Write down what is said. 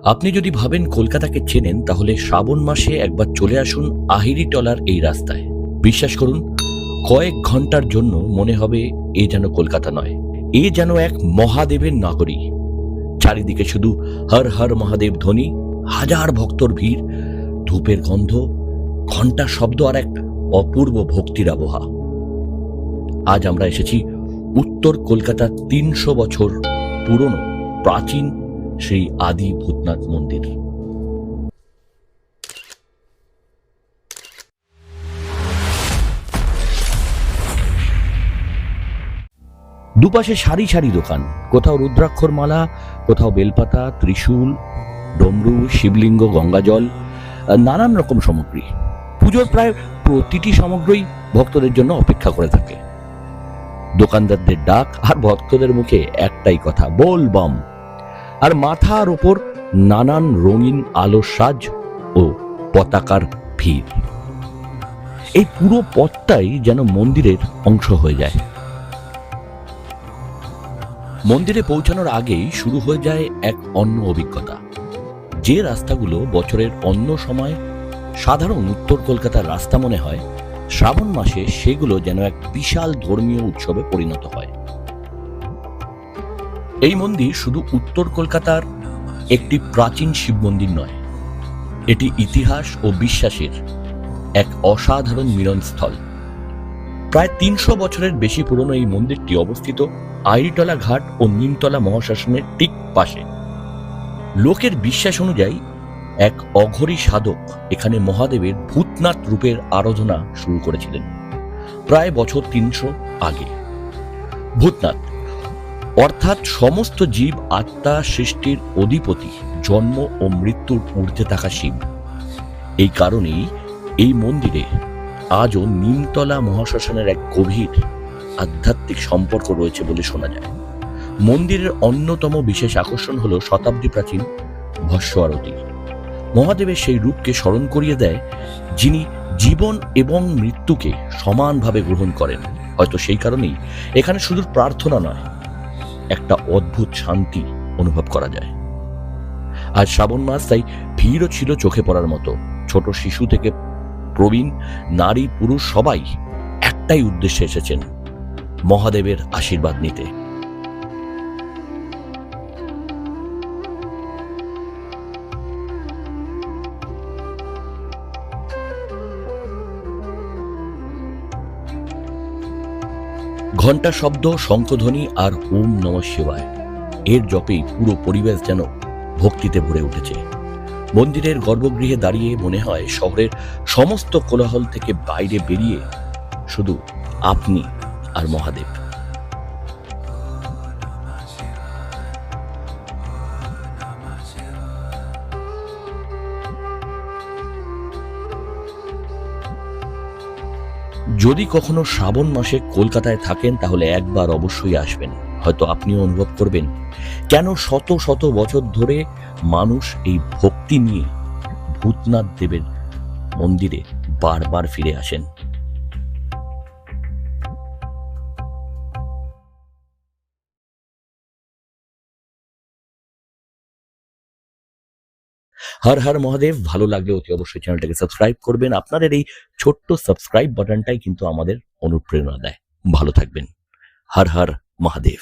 আপনি যদি ভাবেন কলকাতাকে চেনেন, তাহলে শ্রাবণ মাসে একবার চলে আসুন আহিরিটলার এই রাস্তায়। বিশ্বাস করুন, কয়েক ঘন্টার জন্য মনে হবে এ যেন কলকাতা নয়, এ যেন এক মহাদেবের নগরী। চারিদিকে শুধু হর হর মহাদেব ধ্বনি, হাজার ভক্তর ভিড়, ধূপের গন্ধ, ঘন্টার শব্দ আর এক অপূর্ব ভক্তির আবহা। আজ আমরা এসেছি উত্তর কলকাতার ৩০০ বছর পুরনো প্রাচীন সেই আদি ভূতনাথ মন্দির। দুপাশে সারি সারি দোকান, কোথাও রুদ্রাক্ষর মালা, কোথাও বেলপাতা, ত্রিশূল, ডমরু, শিবলিঙ্গ, গঙ্গাজল, নানান রকম সামগ্রী। পুজোর প্রায় প্রতিটি সামগ্রী ভক্তদের জন্য অপেক্ষা করে থাকে। দোকানদারদের ডাক আর ভক্তদের মুখে একটাই কথা, বল বম। আর মাথার ওপর নানান রঙিন আলোর সাজ ও পতাকার ভিড়। এই পুরো পথটাই যেন মন্দিরের অংশ হয়ে যায়। মন্দিরে পৌঁছানোর আগেই শুরু হয়ে যায় এক অন্য অভিজ্ঞতা। যে রাস্তাগুলো বছরের অন্য সময় সাধারণ উত্তর কলকাতার রাস্তা মনে হয়, শ্রাবণ মাসে সেগুলো যেন এক বিশাল ধর্মীয় উৎসবে পরিণত হয়। এই মন্দির শুধু উত্তর কলকাতার একটি প্রাচীন শিব মন্দির নয়, এটি ইতিহাস ও বিশ্বাসের এক অসাধারণ মিলনস্থল। প্রায় ৩০০ বছরের বেশি পুরনো এই মন্দিরটি অবস্থিত আহিরিটলা ঘাট ও নিমতলা মহাশ্মশানের ঠিক পাশে। লোকের বিশ্বাস অনুযায়ী এক অঘরী সাধক এখানে মহাদেবের ভূতনাথ রূপের আরাধনা শুরু করেছিলেন প্রায় বছর ৩০০ আগে। ভূতনাথ অর্থাৎ সমস্ত জীব আত্মা সৃষ্টির অধিপতি, জন্ম ও মৃত্যুর ঊর্ধ্বে থাকা শিব। এই কারণেই এই মন্দিরে আজও নিমতলা মহাশ্মশানের এক গভীর আধ্যাত্মিক সম্পর্ক রয়েছে বলে শোনা যায়। মন্দিরের অন্যতম বিশেষ আকর্ষণ হল শতাব্দী প্রাচীন ভস্য আরতি। মহাদেবের সেই রূপকে স্মরণ করিয়ে দেয়, যিনি জীবন এবং মৃত্যুকে সমানভাবে গ্রহণ করেন। হয়তো সেই কারণেই এখানে শুধু প্রার্থনা নয়, একটা অদ্ভুত শান্তি অনুভব করা যায়। আজ শ্রাবণ মাস, তাই ভিড়ও ছিল চোখে পড়ার মতো। ছোট শিশু থেকে প্রবীণ, নারী পুরুষ সবাই একটাই উদ্দেশ্যে এসেছেন, মহাদেবের আশীর্বাদ নিতে। ঘণ্টা শব্দ, শঙ্খধ্বনি আর ওম নমঃ শিবায় এর জপেই পুরো পরিবেশ যেন ভক্তিতে ভরে উঠেছে। মন্দিরের গর্ভগৃহে দাঁড়িয়ে মনে হয় শহরের সমস্ত কোলাহল থেকে বাইরে বেরিয়ে শুধু আপনি আর মহাদেব। যদি কখনো শ্রাবণ মাসে কলকাতায় থাকেন, তাহলে একবার অবশ্যই আসবেন। হয়তো আপনিও অনুভব করবেন কেন শত শত বছর ধরে মানুষ এই ভক্তি নিয়ে ভূতনাথ দেবের মন্দিরে বারবার ফিরে আসেন। হর হর মহাদেব। ভালো লাগলে অতি অবশ্যই চ্যানেলটাকে সাবস্ক্রাইব করবেন। আপনাদের এই ছোট্ট সাবস্ক্রাইব বাটনটাই কিন্তু আমাদের অনুপ্রেরণা দেয়। ভালো থাকবেন। হর হর মহাদেব।